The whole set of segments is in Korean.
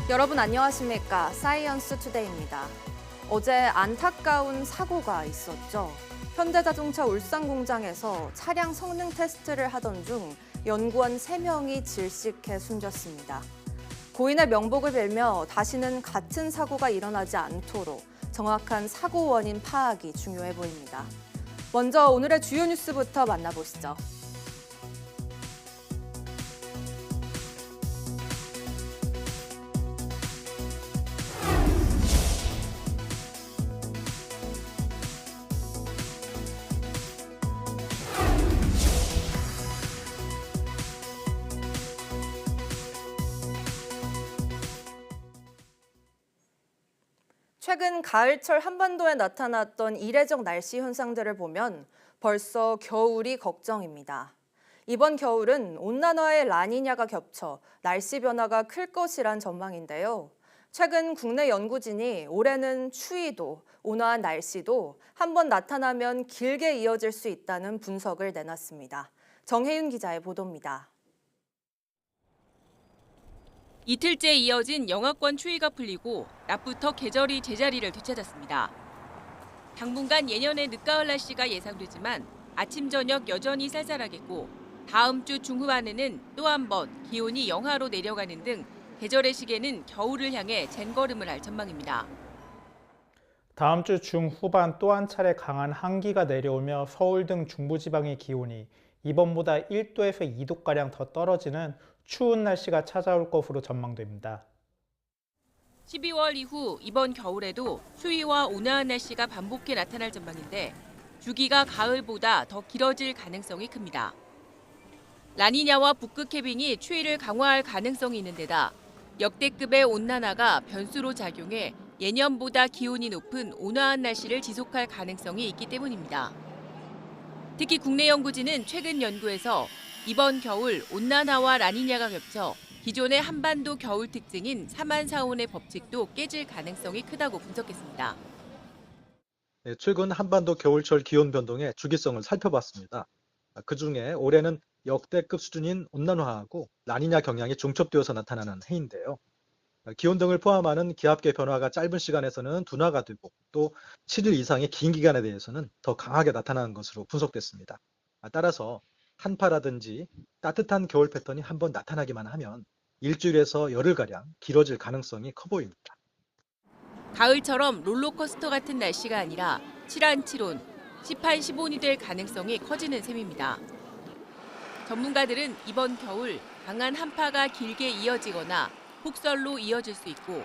여러분 안녕하십니까? 사이언스 투데이입니다. 어제 안타까운 사고가 있었죠. 현대자동차 울산 공장에서 차량 성능 테스트를 하던 중 연구원 3명이 질식해 숨졌습니다. 고인의 명복을 빌며 다시는 같은 사고가 일어나지 않도록 정확한 사고 원인 파악이 중요해 보입니다. 먼저 오늘의 주요 뉴스부터 만나보시죠. 최근 가을철 한반도에 나타났던 이례적 날씨 현상들을 보면 벌써 겨울이 걱정입니다. 이번 겨울은 온난화의 라니냐가 겹쳐 날씨 변화가 클 것이란 전망인데요. 최근 국내 연구진이 올해는 추위도 온화한 날씨도 한번 나타나면 길게 이어질 수 있다는 분석을 내놨습니다. 정혜윤 기자의 보도입니다. 이틀째 이어진 영하권 추위가 풀리고 낮부터 계절이 제자리를 되찾았습니다. 당분간 예년의 늦가을 날씨가 예상되지만 아침 저녁 여전히 쌀쌀하겠고 다음 주 중후반에는 또 한 번 기온이 영하로 내려가는 등 계절의 시계는 겨울을 향해 젠걸음을 할 전망입니다. 다음 주 중후반 또 한 차례 강한 한기가 내려오며 서울 등 중부지방의 기온이 이번보다 1도에서 2도가량 더 떨어지는 추운 날씨가 찾아올 것으로 전망됩니다. 12월 이후 이번 겨울에도 추위와 온화한 날씨가 반복해 나타날 전망인데 주기가 가을보다 더 길어질 가능성이 큽니다. 라니냐와 북극 해빙이 추위를 강화할 가능성이 있는 데다 역대급의 온난화가 변수로 작용해 예년보다 기온이 높은 온화한 날씨를 지속할 가능성이 있기 때문입니다. 특히 국내 연구진은 최근 연구에서 이번 겨울 온난화와 라니냐가 겹쳐 기존의 한반도 겨울 특징인 사만사온의 법칙도 깨질 가능성이 크다고 분석했습니다. 최근 한반도 겨울철 기온 변동의 주기성을 살펴봤습니다. 그중에 올해는 역대급 수준인 온난화하고 라니냐 경향이 중첩되어서 나타나는 해인데요. 기온 등을 포함하는 기압계 변화가 짧은 시간에서는 둔화가 되고 또 7일 이상의 긴 기간에 대해서는 더 강하게 나타나는 것으로 분석됐습니다. 따라서 한파라든지 따뜻한 겨울 패턴이 한번 나타나기만 하면 일주일에서 열흘가량 길어질 가능성이 커 보입니다. 가을처럼 롤러코스터 같은 날씨가 아니라 칠한칠온, 10한15이 될 가능성이 커지는 셈입니다. 전문가들은 이번 겨울 강한 한파가 길게 이어지거나 폭설로 이어질 수 있고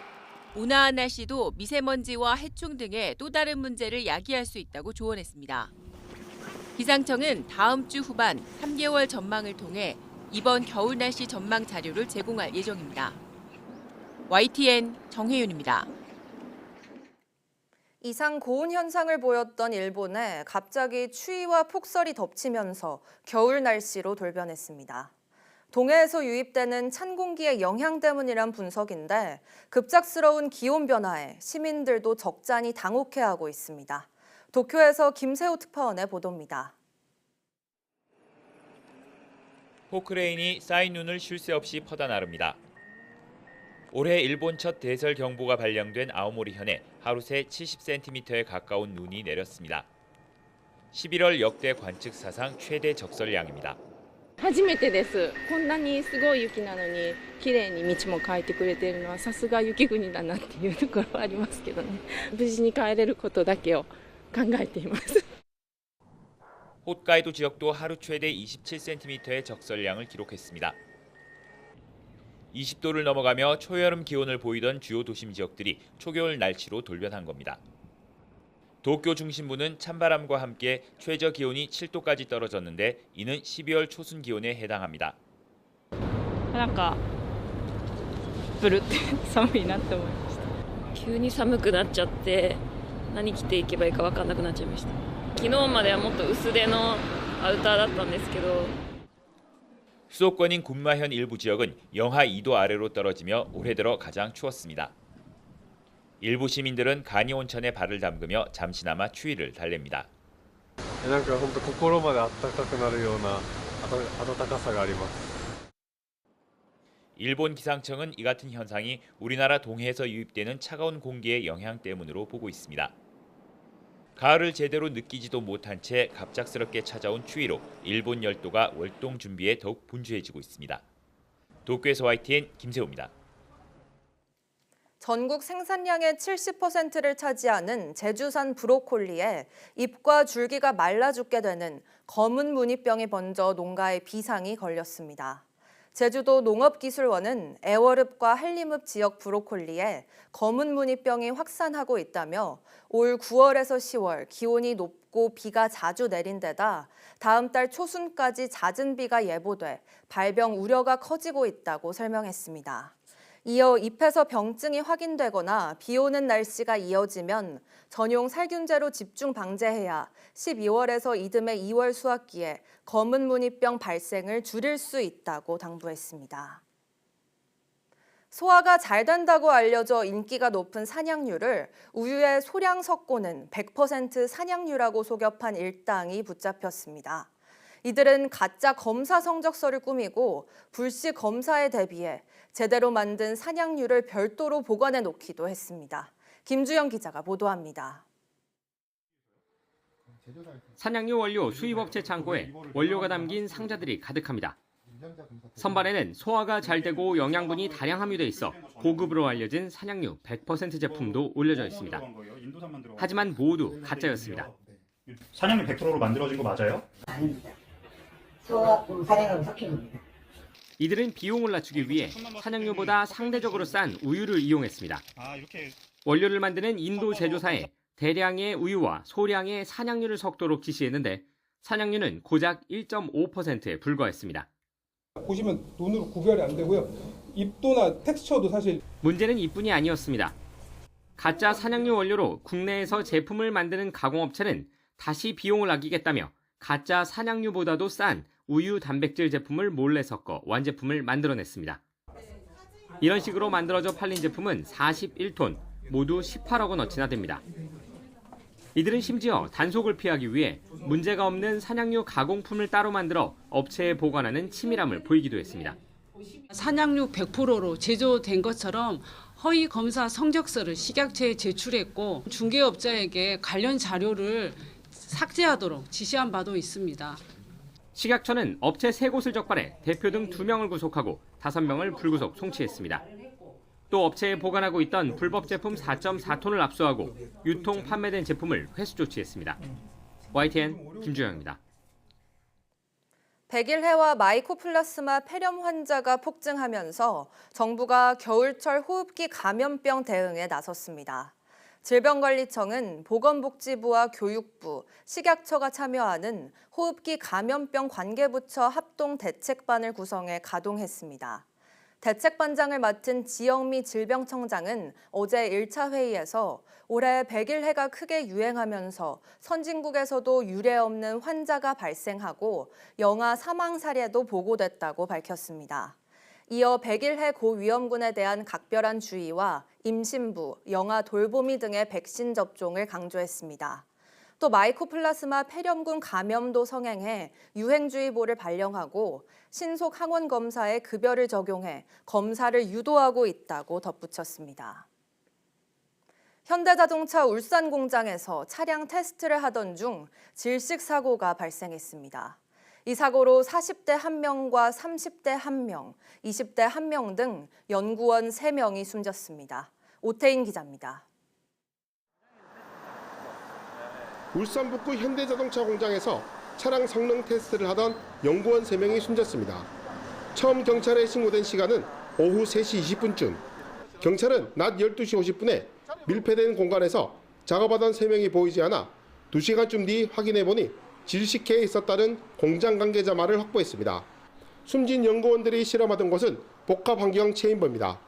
온화한 날씨도 미세먼지와 해충 등의 또 다른 문제를 야기할 수 있다고 조언했습니다. 기상청은 다음 주 후반 3개월 전망을 통해 이번 겨울 날씨 전망 자료를 제공할 예정입니다. YTN 정혜윤입니다. 이상 고온 현상을 보였던 일본에 갑자기 추위와 폭설이 덮치면서 겨울 날씨로 돌변했습니다. 동해에서 유입되는 찬 공기의 영향 때문이란 분석인데 급작스러운 기온 변화에 시민들도 적잖이 당혹해하고 있습니다. 도쿄에서 김세호 특파원의 보도입니다. 포크레인이 쌓인 눈을 쉴 새 없이 퍼다 나릅니다. 올해 일본 첫 대설 경보가 발령된 아오모리현에 하루 새 70cm에 가까운 눈이 내렸습니다. 11월 역대 관측 사상 최대 적설량입니다. 初めてです。こんなにすごい雪なのに綺麗に道も変えてくれているのはさすが雪国だなっていうところはありますけどね。無事に帰れることだけを考えています。 홋카이도 지역도 하루 최대 27cm의 적설량을 기록했습니다. 20도를 넘어가며 초여름 기온을 보이던 주요 도심 지역들이 초겨울 날씨로 돌변한 겁니다. 도쿄 중심부는 찬바람과 함께 최저 기온이 7도까지 떨어졌는데 이는 12월 초순 기온에 해당합니다. なんかブルって寒いなって思いました。急に寒くなっちゃって何着ていけばいいか分かんなくなっちゃいました。昨日まではもっと薄手のアウターだったんですけど 수도권인 군마현 일부 지역은 영하 2도 아래로 떨어지며 올해 들어 가장 추웠습니다. 일부 시민들은 간이 온천에 발을 담그며 잠시나마 추위를 달랩니다. なんか本当心まで暖かくなるような暖かさがあります。 일본 기상청은 이 같은 현상이 우리나라 동해에서 유입되는 차가운 공기의 영향 때문으로 보고 있습니다. 가을을 제대로 느끼지도 못한 채 갑작스럽게 찾아온 추위로 일본 열도가 월동 준비에 더욱 분주해지고 있습니다. 도쿄에서 YTN 김세호입니다. 전국 생산량의 70%를 차지하는 제주산 브로콜리에 잎과 줄기가 말라 죽게 되는 검은 무늬병이 번져 농가에 비상이 걸렸습니다. 제주도 농업기술원은 애월읍과 한림읍 지역 브로콜리에 검은 무늬병이 확산하고 있다며 올 9월에서 10월 기온이 높고 비가 자주 내린 데다 다음 달 초순까지 잦은 비가 예보돼 발병 우려가 커지고 있다고 설명했습니다. 이어 잎에서 병증이 확인되거나 비 오는 날씨가 이어지면 전용 살균제로 집중 방제해야 12월에서 이듬해 2월 수확기에 검은 무늬병 발생을 줄일 수 있다고 당부했습니다. 소화가 잘 된다고 알려져 인기가 높은 산양유를 우유에 소량 섞고는 100% 산양유라고 속여 판 일당이 붙잡혔습니다. 이들은 가짜 검사 성적서를 꾸미고 불시 검사에 대비해 제대로 만든 산양유를 별도로 보관해 놓기도 했습니다. 김주영 기자가 보도합니다. 산양유 원료 수입업체 창고에 원료가 담긴 상자들이 가득합니다. 선반에는 소화가 잘 되고 영양분이 다량 함유돼 있어 고급으로 알려진 산양유 100% 제품도 올려져 있습니다. 하지만 모두 가짜였습니다. 산양유 100%로 만들어진 거 맞아요? 아닙니다. 소하고 산양유를 섞인 겁니다. 이들은 비용을 낮추기 위해 산양유보다 상대적으로 싼 우유를 이용했습니다. 원료를 만드는 인도 제조사에 대량의 우유와 소량의 산양유를 섞도록 지시했는데 산양유는 고작 1.5%에 불과했습니다. 보시면 눈으로 구별이 안 되고요. 입도나 텍스처도 사실 문제는 이뿐이 아니었습니다. 가짜 산양유 원료로 국내에서 제품을 만드는 가공업체는 다시 비용을 아끼겠다며 가짜 산양유보다도 싼 우유 단백질 제품을 몰래 섞어 완제품을 만들어냈습니다. 이런 식으로 만들어져 팔린 제품은 41톤, 모두 18억 원어치나 됩니다. 이들은 심지어 단속을 피하기 위해 문제가 없는 산양유 가공품을 따로 만들어 업체에 보관하는 치밀함을 보이기도 했습니다. 산양유 100%로 제조된 것처럼 허위 검사 성적서를 식약처에 제출했고 중개업자에게 관련 자료를 삭제하도록 지시한 바도 있습니다. 식약처는 업체 3곳을 적발해 대표 등 2명을 구속하고 5명을 불구속 송치했습니다. 또 업체에 보관하고 있던 불법 제품 4.4톤을 압수하고 유통 판매된 제품을 회수 조치했습니다. YTN 김주영입니다. 백일해와 마이코플라스마 폐렴 환자가 폭증하면서 정부가 겨울철 호흡기 감염병 대응에 나섰습니다. 질병관리청은 보건복지부와 교육부, 식약처가 참여하는 호흡기 감염병 관계부처 합동 대책반을 구성해 가동했습니다. 대책반장을 맡은 지영미 질병청장은 어제 1차 회의에서 올해 백일해가 크게 유행하면서 선진국에서도 유례 없는 환자가 발생하고 영아 사망 사례도 보고됐다고 밝혔습니다. 이어 백일해 고위험군에 대한 각별한 주의와 임신부, 영아 돌보미 등의 백신 접종을 강조했습니다. 또 마이코플라스마 폐렴군 감염도 성행해 유행주의보를 발령하고 신속 항원 검사에 급여를 적용해 검사를 유도하고 있다고 덧붙였습니다. 현대자동차 울산 공장에서 차량 테스트를 하던 중 질식 사고가 발생했습니다. 이 사고로 40대 1명과 30대 1명, 20대 1명 등 연구원 3명이 숨졌습니다. 오태인 기자입니다. 울산 북구 현대자동차 공장에서 차량 성능 테스트를 하던 연구원 3명이 숨졌습니다. 처음 경찰에 신고된 시간은 오후 3시 20분쯤. 경찰은 낮 12시 50분에 밀폐된 공간에서 작업하던 3명이 보이지 않아 2시간쯤 뒤 확인해보니 질식해에 있었다는 공장 관계자 말을 확보했습니다. 숨진 연구원들이 실험하던 곳은 복합환경 체인버입니다.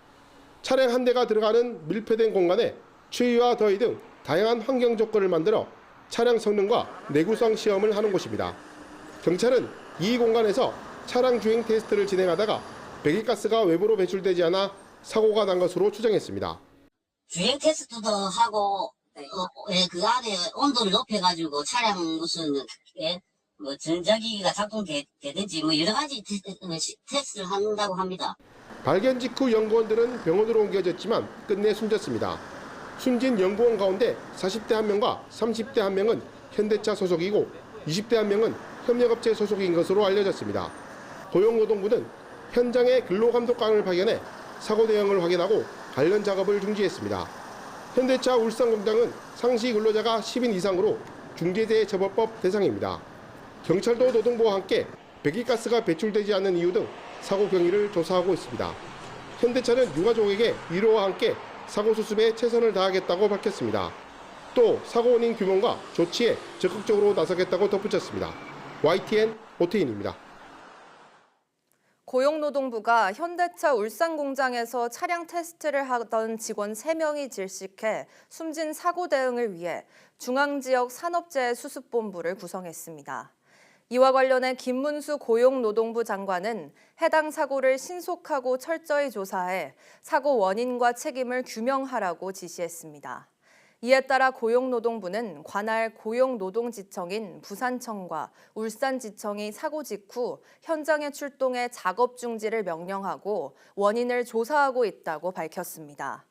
차량 한 대가 들어가는 밀폐된 공간에 추위와 더위 등 다양한 환경 조건을 만들어 차량 성능과 내구성 시험을 하는 곳입니다. 경찰은 이 공간에서 차량 주행 테스트를 진행하다가 배기가스가 외부로 배출되지 않아 사고가 난 것으로 추정했습니다. 주행 테스트도 하고 그 안에 온도를 높여가지고 차량 무슨 뭐 전자기기가 작동되든지 뭐 여러 가지 테스트를 한다고 합니다. 발견 직후 연구원들은 병원으로 옮겨졌지만 끝내 숨졌습니다. 숨진 연구원 가운데 40대 1명과 30대 1명은 현대차 소속이고 20대 1명은 협력업체 소속인 것으로 알려졌습니다. 고용노동부는 현장에 근로감독관을 파견해 사고 내용을 확인하고 관련 작업을 중지했습니다. 현대차 울산공장은 상시 근로자가 10인 이상으로 중대재해처벌법 대상입니다. 경찰도 노동부와 함께 배기가스가 배출되지 않는 이유 등 사고 경위를 조사하고 있습니다. 현대차는 유가족에게 위로와 함께 사고 수습에 최선을 다하겠다고 밝혔습니다. 또 사고 원인 규명과 조치에 적극적으로 나서겠다고 덧붙였습니다. YTN 오태인입니다. 고용노동부가 현대차 울산 공장에서 차량 테스트를 하던 직원 3명이 질식해 숨진 사고 대응을 위해 중앙지역 산업재해 수습본부를 구성했습니다. 이와 관련해 김문수 고용노동부 장관은 해당 사고를 신속하고 철저히 조사해 사고 원인과 책임을 규명하라고 지시했습니다. 이에 따라 고용노동부는 관할 고용노동지청인 부산청과 울산지청이 사고 직후 현장에 출동해 작업 중지를 명령하고 원인을 조사하고 있다고 밝혔습니다.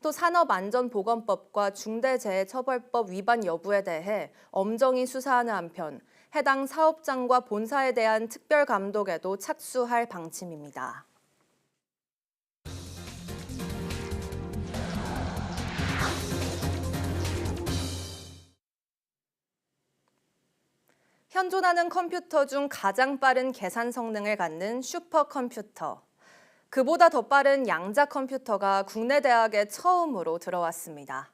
또 산업안전보건법과 중대재해처벌법 위반 여부에 대해 엄정히 수사하는 한편 해당 사업장과 본사에 대한 특별감독에도 착수할 방침입니다. 현존하는 컴퓨터 중 가장 빠른 계산 성능을 갖는 슈퍼컴퓨터. 그보다 더 빠른 양자 컴퓨터가 국내 대학에 처음으로 들어왔습니다.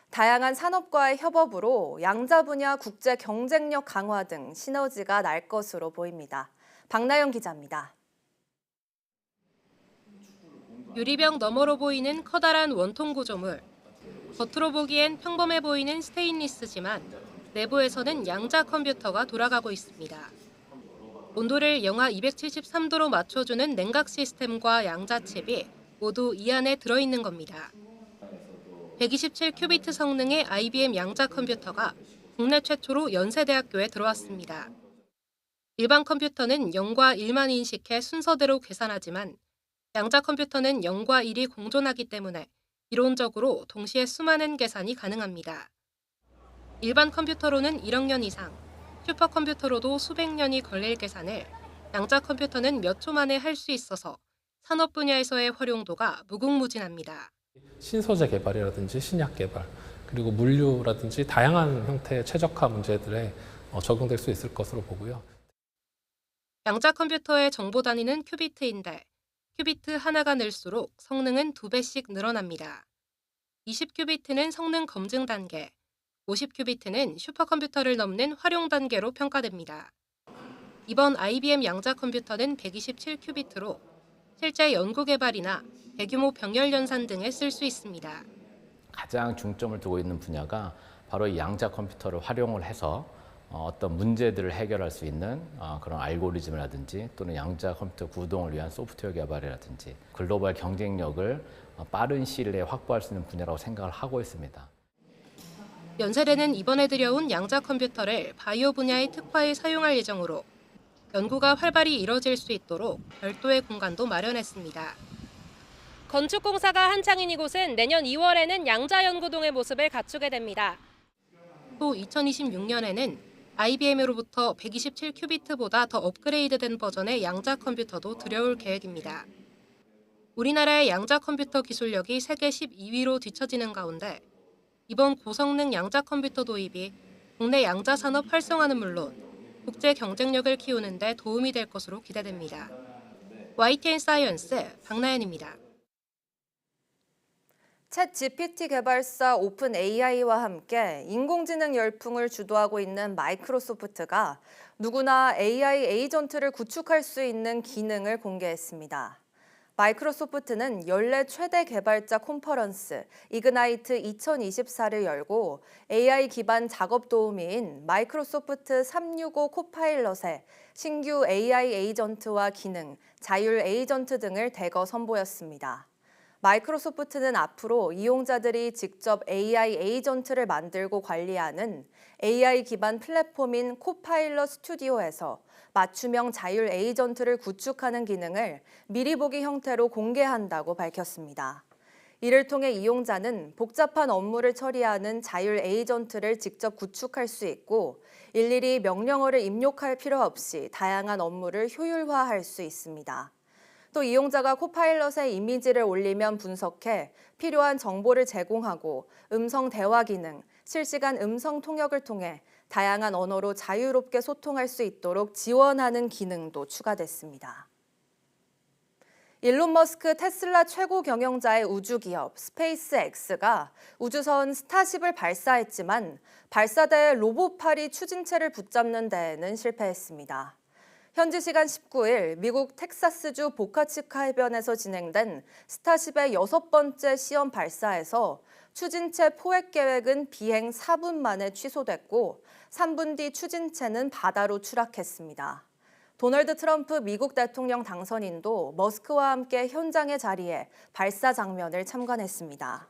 다양한 산업과의 협업으로 양자 분야 국제 경쟁력 강화 등 시너지가 날 것으로 보입니다. 박나영 기자입니다. 유리병 너머로 보이는 커다란 원통 구조물. 겉으로 보기엔 평범해 보이는 스테인리스지만 내부에서는 양자 컴퓨터가 돌아가고 있습니다. 온도를 영하 273도로 맞춰주는 냉각 시스템과 양자 칩이 모두 이 안에 들어있는 겁니다. 127큐비트 성능의 IBM 양자 컴퓨터가 국내 최초로 연세대학교에 들어왔습니다. 일반 컴퓨터는 0과 1만 인식해 순서대로 계산하지만 양자 컴퓨터는 0과 1이 공존하기 때문에 이론적으로 동시에 수많은 계산이 가능합니다. 일반 컴퓨터로는 1억 년 이상, 슈퍼컴퓨터로도 수백 년이 걸릴 계산을 양자 컴퓨터는 몇 초 만에 할 수 있어서 산업 분야에서의 활용도가 무궁무진합니다. 신소재 개발이라든지 신약 개발, 그리고 물류라든지 다양한 형태의 최적화 문제들에 적용될 수 있을 것으로 보고요. 양자 컴퓨터의 정보 단위는 큐비트인데 큐비트 하나가 늘수록 성능은 2배씩 늘어납니다. 20큐비트는 성능 검증 단계, 50큐비트는 슈퍼컴퓨터를 넘는 활용 단계로 평가됩니다. 이번 IBM 양자 컴퓨터는 127큐비트로 실제 연구 개발이나 대규모 병렬 연산 등에 쓸 수 있습니다. 가장 중점을 두고 있는 분야가 바로 이 양자 컴퓨터를 활용을 해서 어떤 문제들을 해결할 수 있는 그런 알고리즘이라든지 또는 양자 컴퓨터 구동을 위한 소프트웨어 개발이라든지 글로벌 경쟁력을 빠른 시일 내에 확보할 수 있는 분야라고 생각을 하고 있습니다. 연세대는 이번에 들여온 양자 컴퓨터를 바이오 분야의 특화에 사용할 예정으로 연구가 활발히 이뤄질 수 있도록 별도의 공간도 마련했습니다. 건축공사가 한창인 이곳은 내년 2월에는 양자 연구동의 모습을 갖추게 됩니다. 또 2026년에는 IBM으로부터 127큐비트보다 더 업그레이드된 버전의 양자 컴퓨터도 들여올 계획입니다. 우리나라의 양자 컴퓨터 기술력이 세계 12위로 뒤처지는 가운데 이번 고성능 양자 컴퓨터 도입이 국내 양자 산업 활성화는 물론 국제 경쟁력을 키우는 데 도움이 될 것으로 기대됩니다. YTN 사이언스 박나연입니다. 챗 GPT 개발사 오픈 AI와 함께 인공지능 열풍을 주도하고 있는 마이크로소프트가 누구나 AI 에이전트를 구축할 수 있는 기능을 공개했습니다. 마이크로소프트는 연례 최대 개발자 컨퍼런스 이그나이트 2024를 열고 AI 기반 작업 도우미인 마이크로소프트 365 코파일럿의 신규 AI 에이전트와 기능, 자율 에이전트 등을 대거 선보였습니다. 마이크로소프트는 앞으로 이용자들이 직접 AI 에이전트를 만들고 관리하는 AI 기반 플랫폼인 코파일럿 스튜디오에서 맞춤형 자율 에이전트를 구축하는 기능을 미리 보기 형태로 공개한다고 밝혔습니다. 이를 통해 이용자는 복잡한 업무를 처리하는 자율 에이전트를 직접 구축할 수 있고 일일이 명령어를 입력할 필요 없이 다양한 업무를 효율화할 수 있습니다. 또 이용자가 코파일럿에 이미지를 올리면 분석해 필요한 정보를 제공하고 음성 대화 기능, 실시간 음성 통역을 통해 다양한 언어로 자유롭게 소통할 수 있도록 지원하는 기능도 추가됐습니다. 일론 머스크 테슬라 최고 경영자의 우주기업 스페이스X가 우주선 스타쉽을 발사했지만 발사대의 로봇팔이 추진체를 붙잡는 데에는 실패했습니다. 현지 시간 19일 미국 텍사스주 보카치카 해변에서 진행된 스타쉽의 6번째 시험 발사에서 추진체 포획 계획은 비행 4분 만에 취소됐고 3분 뒤 추진체는 바다로 추락했습니다. 도널드 트럼프 미국 대통령 당선인도 머스크와 함께 현장의 자리에 발사 장면을 참관했습니다.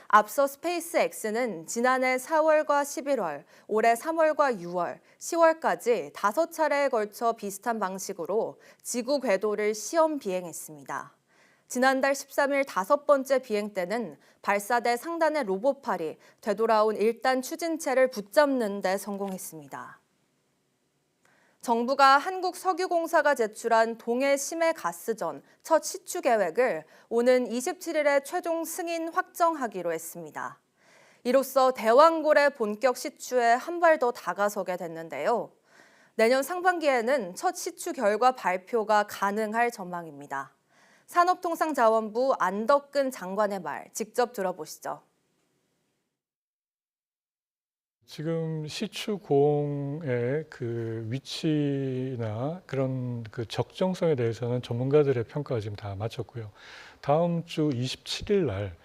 앞서 스페이스X는 지난해 4월과 11월, 올해 3월과 6월, 10월까지 5차례에 걸쳐 비슷한 방식으로 지구 궤도를 시험 비행했습니다. 지난달 13일 5번째 비행 때는 발사대 상단의 로봇팔이 되돌아온 1단 추진체를 붙잡는 데 성공했습니다. 정부가 한국석유공사가 제출한 동해 심해 가스전 첫 시추 계획을 오는 27일에 최종 승인 확정하기로 했습니다. 이로써 대왕고래 본격 시추에 한 발 더 다가서게 됐는데요. 내년 상반기에는 첫 시추 결과 발표가 가능할 전망입니다. 산업통상자원부 안덕근 장관의 말 직접 들어보시죠. 지금 시추공의 그 위치나 그런 그 적정성에 대해서는 전문가들의 평가가 지금 다 마쳤고요. 다음 주 27일 날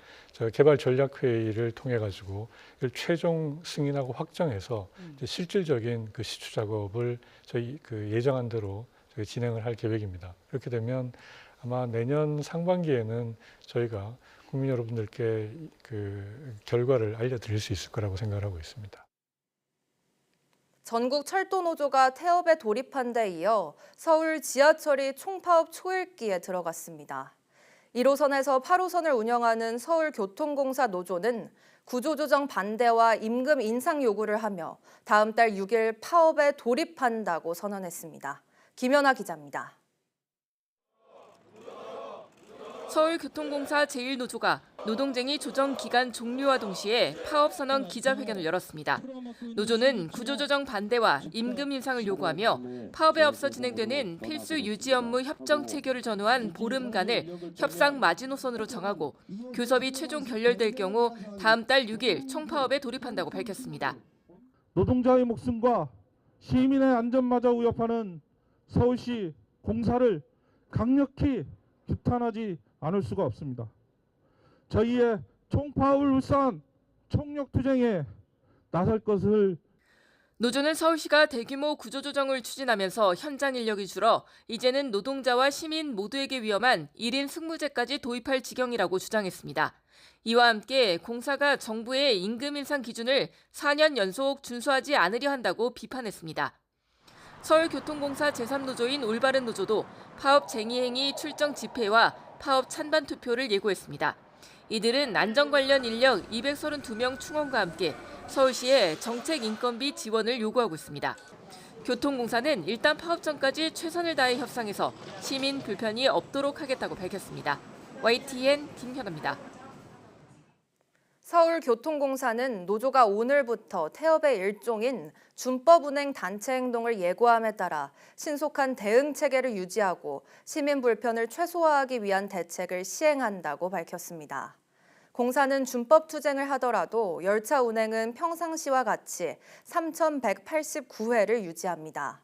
개발 전략 회의를 통해 가지고 이걸 최종 승인하고 확정해서 이제 실질적인 그 시추 작업을 저희 그 예정한 대로 저희 진행을 할 계획입니다. 그렇게 되면 아마 내년 상반기에는 저희가 국민 여러분들께 그 결과를 알려드릴 수 있을 거라고 생각하고 있습니다. 전국 철도노조가 태업에 돌입한 데 이어 서울 지하철이 총파업 초읽기에 들어갔습니다. 1호선에서 8호선을 운영하는 서울교통공사 노조는 구조조정 반대와 임금 인상 요구를 하며 다음 달 6일 파업에 돌입한다고 선언했습니다. 김연아 기자입니다. 서울교통공사 제1노조가 노동쟁의 조정 기간 종료와 동시에 파업 선언 기자회견을 열었습니다. 노조는 구조조정 반대와 임금 인상을 요구하며 파업에 앞서 진행되는 필수 유지 업무 협정 체결을 전후한 보름간을 협상 마지노선으로 정하고 교섭이 최종 결렬될 경우 다음 달 6일 총파업에 돌입한다고 밝혔습니다. 노동자의 목숨과 시민의 안전마저 위협하는 서울시 공사를 강력히 규탄하지 않을 수가 없습니다. 저희의 총파업을 울산 총력투쟁에 나설 것을 노조는 서울시가 대규모 구조조정을 추진하면서 현장 인력이 줄어 이제는 노동자와 시민 모두에게 위험한 1인 승무제까지 도입할 지경이라고 주장했습니다. 이와 함께 공사가 정부의 임금 인상 기준을 4년 연속 준수하지 않으려 한다고 비판했습니다. 서울교통공사 제3노조인 올바른 노조도 파업 쟁의행위 출정 집회와 파업 찬반 투표를 예고했습니다. 이들은 안전 관련 인력 232명 충원과 함께 서울시에 정책 인건비 지원을 요구하고 있습니다. 교통공사는 일단 파업 전까지 최선을 다해 협상해서 시민 불편이 없도록 하겠다고 밝혔습니다. YTN 김현아입니다. 서울교통공사는 노조가 오늘부터 태업의 일종인 준법운행 단체 행동을 예고함에 따라 신속한 대응 체계를 유지하고 시민 불편을 최소화하기 위한 대책을 시행한다고 밝혔습니다. 공사는 준법 투쟁을 하더라도 열차 운행은 평상시와 같이 3,189회를 유지합니다.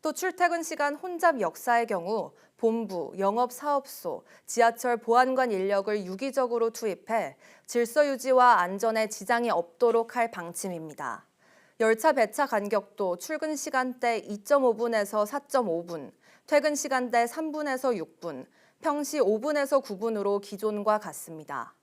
또 출퇴근 시간 혼잡 역사의 경우 본부, 영업사업소, 지하철 보안관 인력을 유기적으로 투입해 질서 유지와 안전에 지장이 없도록 할 방침입니다. 열차 배차 간격도 출근 시간대 2.5분에서 4.5분, 퇴근 시간대 3분에서 6분, 평시 5분에서 9분으로 기존과 같습니다.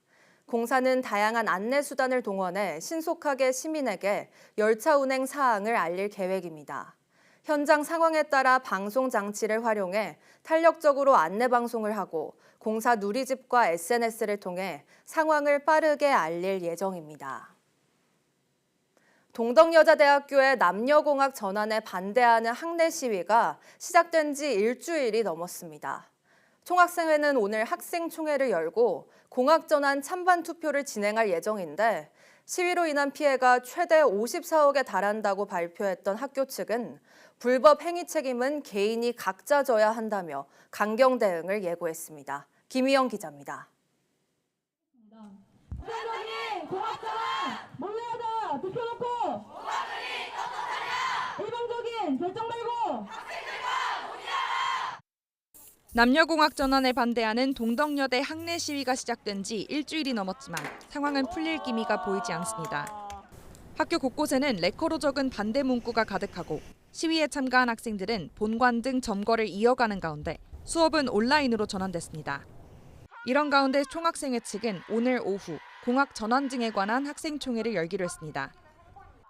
공사는 다양한 안내 수단을 동원해 신속하게 시민에게 열차 운행 사항을 알릴 계획입니다. 현장 상황에 따라 방송 장치를 활용해 탄력적으로 안내 방송을 하고 공사 누리집과 SNS를 통해 상황을 빠르게 알릴 예정입니다. 동덕여자대학교의 남녀공학 전환에 반대하는 학내 시위가 시작된 지 일주일이 넘었습니다. 총학생회는 오늘 학생총회를 열고 공학전환 찬반 투표를 진행할 예정인데 시위로 인한 피해가 최대 54억에 달한다고 발표했던 학교 측은 불법 행위 책임은 개인이 각자 져야 한다며 강경 대응을 예고했습니다. 김희영 기자입니다. 부산적인 공학전환 몰래하자 투표 놓고 일방적인 결정 말고 남녀공학 전환에 반대하는 동덕여대 학내 시위가 시작된 지 일주일이 넘었지만 상황은 풀릴 기미가 보이지 않습니다. 학교 곳곳에는 레커로 적은 반대 문구가 가득하고 시위에 참가한 학생들은 본관 등 점거를 이어가는 가운데 수업은 온라인으로 전환됐습니다. 이런 가운데 총학생회 측은 오늘 오후 공학 전환 등에 관한 학생총회를 열기로 했습니다.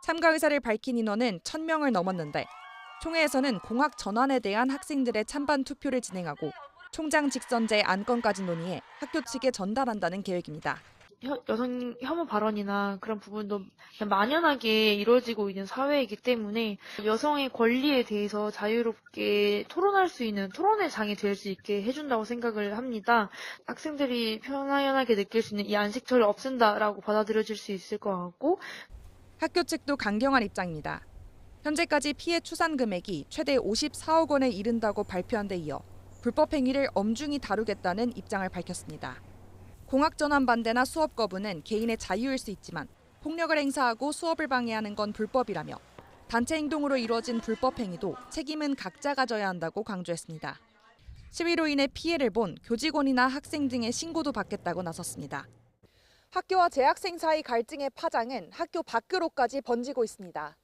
참가 의사를 밝힌 인원은 1,000명을 넘었는데 총회에서는 공학 전환에 대한 학생들의 찬반 투표를 진행하고 총장 직선제 안건까지 논의해 학교 측에 전달한다는 계획입니다. 여성 혐오 발언이나 그런 부분도 그냥 만연하게 이루어지고 있는 사회이기 때문에 여성의 권리에 대해서 자유롭게 토론할 수 있는 토론의 장이 될 수 있게 해준다고 생각을 합니다. 학생들이 편안하게 느낄 수 있는 이 안식처를 없앤다라고 받아들여질 수 있을 것 같고 학교 측도 강경한 입장입니다. 현재까지 피해 추산 금액이 최대 54억 원에 이른다고 발표한 데 이어 불법 행위를 엄중히 다루겠다는 입장을 밝혔습니다. 공학 전환 반대나 수업 거부는 개인의 자유일 수 있지만 폭력을 행사하고 수업을 방해하는 건 불법이라며 단체 행동으로 이루어진 불법 행위도 책임은 각자가 져야 한다고 강조했습니다. 시위로 인해 피해를 본 교직원이나 학생 등의 신고도 받겠다고 나섰습니다. 학교와 재학생 사이 갈등의 파장은 학교 밖으로까지 번지고 있습니다.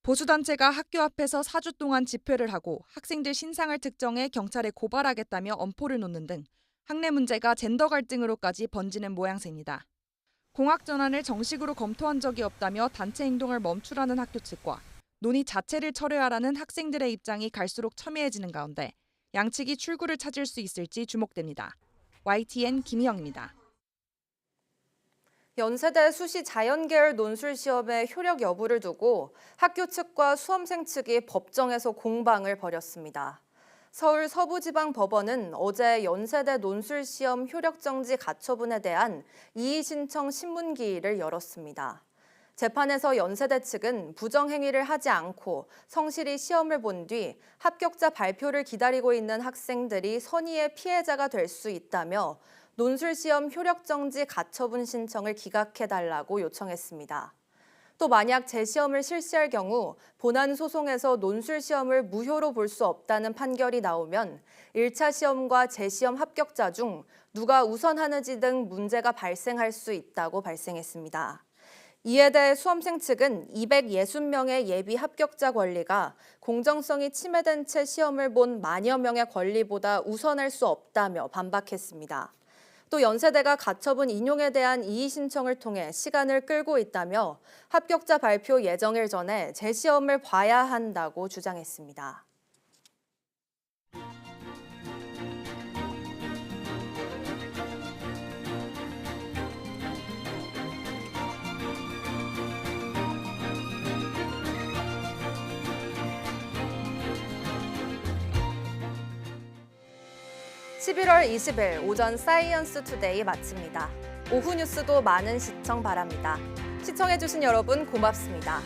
보수단체가 학교 앞에서 4주 동안 집회를 하고 학생들 신상을 특정해 경찰에 고발하겠다며 엄포를 놓는 등 학내 문제가 젠더 갈등으로까지 번지는 모양새입니다. 공학 전환을 정식으로 검토한 적이 없다며 단체 행동을 멈추라는 학교 측과 논의 자체를 철회하라는 학생들의 입장이 갈수록 첨예해지는 가운데 양측이 출구를 찾을 수 있을지 주목됩니다. YTN 김희영입니다. 연세대 수시 자연계열 논술 시험의 효력 여부를 두고 학교 측과 수험생 측이 법정에서 공방을 벌였습니다. 서울 서부지방법원은 어제 연세대 논술시험 효력정지 가처분에 대한 이의 신청 신문기일을 열었습니다. 재판에서 연세대 측은 부정행위를 하지 않고 성실히 시험을 본 뒤 합격자 발표를 기다리고 있는 학생들이 선의의 피해자가 될 수 있다며 논술시험 효력정지 가처분 신청을 기각해달라고 요청했습니다. 또 만약 재시험을 실시할 경우 본안 소송에서 논술 시험을 무효로 볼 수 없다는 판결이 나오면 1차 시험과 재시험 합격자 중 누가 우선하는지 등 문제가 발생할 수 있다고 발생했습니다. 이에 대해 수험생 측은 260명의 예비 합격자 권리가 공정성이 침해된 채 시험을 본 만여 명의 권리보다 우선할 수 없다며 반박했습니다. 또 연세대가 가처분 인용에 대한 이의 신청을 통해 시간을 끌고 있다며 합격자 발표 예정일 전에 재시험을 봐야 한다고 주장했습니다. (11월 20일) 오전 사이언스 투데이 마칩니다. 오후 뉴스도 많은 시청 바랍니다. 시청해주신 여러분 고맙습니다.